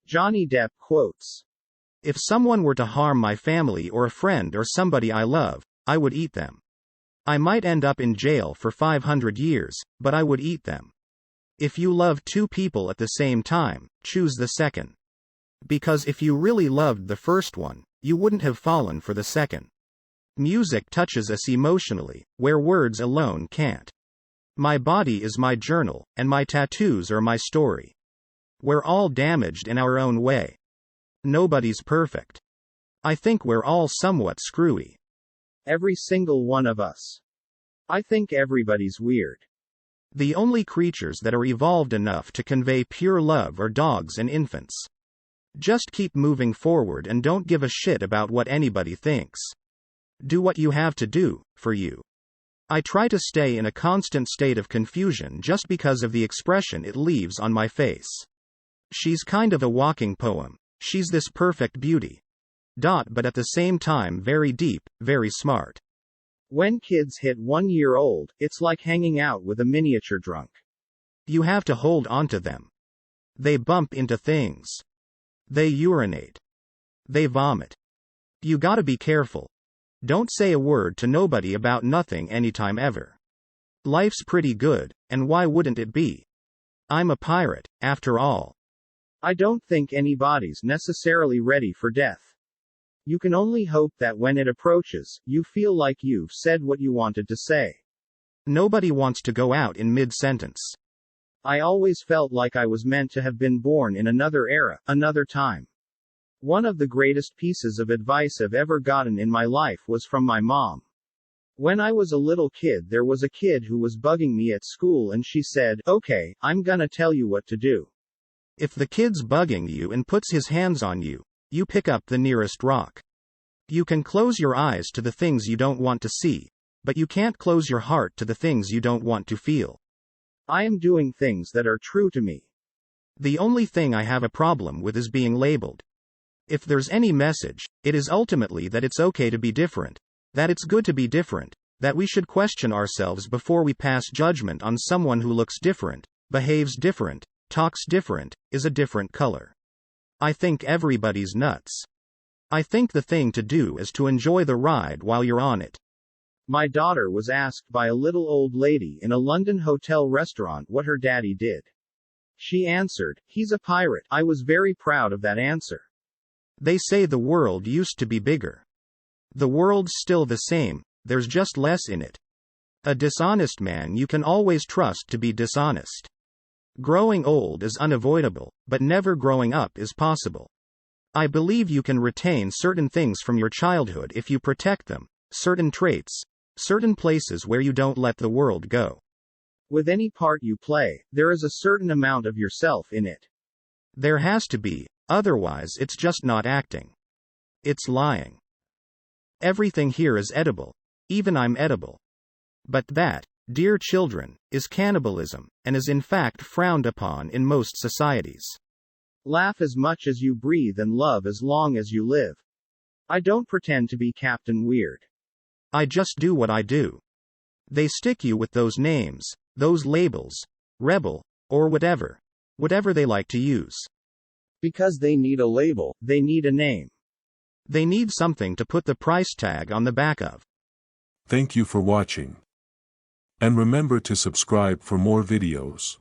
Johnny Depp quotes. If someone were to harm my family or a friend or somebody I love, I would eat them. I might end up in jail for 500 years, but I would eat them. If you love two people at the same time, choose the second. Because if you really loved the first one, you wouldn't have fallen for the second. Music touches us emotionally, where words alone can't. My body is my journal, and my tattoos are my story. We're all damaged in our own way. Nobody's perfect. I think we're all somewhat screwy. Every single one of us. I think everybody's weird. The only creatures that are evolved enough to convey pure love are dogs and infants. Just keep moving forward and don't give a shit about what anybody thinks. Do what you have to do, for you. I try to stay in a constant state of confusion just because of the expression it leaves on my face. She's kind of a walking poem. She's this perfect beauty. But at the same time very deep, very smart. When kids hit 1 year old, it's like hanging out with a miniature drunk. You have to hold onto them. They bump into things. They urinate. They vomit. You gotta be careful. Don't say a word to nobody about nothing anytime ever. Life's pretty good, and why wouldn't it be? I'm a pirate, after all. I don't think anybody's necessarily ready for death. You can only hope that when it approaches, you feel like you've said what you wanted to say. Nobody wants to go out in mid-sentence. I always felt like I was meant to have been born in another era, another time. One of the greatest pieces of advice I've ever gotten in my life was from my mom. When I was a little kid, there was a kid who was bugging me at school and she said, "Okay, I'm gonna tell you what to do. If the kid's bugging you and puts his hands on you, you pick up the nearest rock. You can close your eyes to the things you don't want to see, but you can't close your heart to the things you don't want to feel." I am doing things that are true to me. The only thing I have a problem with is being labeled. If there's any message, it is ultimately that it's okay to be different, that it's good to be different, that we should question ourselves before we pass judgment on someone who looks different, behaves different, talks different, is a different color. I think everybody's nuts. I think the thing to do is to enjoy the ride while you're on it. My daughter was asked by a little old lady in a London hotel restaurant what her daddy did. She answered, "He's a pirate." I was very proud of that answer. They say the world used to be bigger. The world's still the same, there's just less in it. A dishonest man you can always trust to be dishonest. Growing old is unavoidable, but never growing up is possible. I believe you can retain certain things from your childhood if you protect them, certain traits, certain places where you don't let the world go. With any part you play, there is a certain amount of yourself in it. There has to be, otherwise it's just not acting. It's lying. Everything here is edible. Even I'm edible. But that, dear children, is cannibalism, and is in fact frowned upon in most societies. Laugh as much as you breathe and love as long as you live. I don't pretend to be Captain Weird. I just do what I do. They stick you with those names, those labels, rebel, or whatever they like to use. Because they need a label, they need a name. They need something to put the price tag on the back of. Thank you for watching. And remember to subscribe for more videos.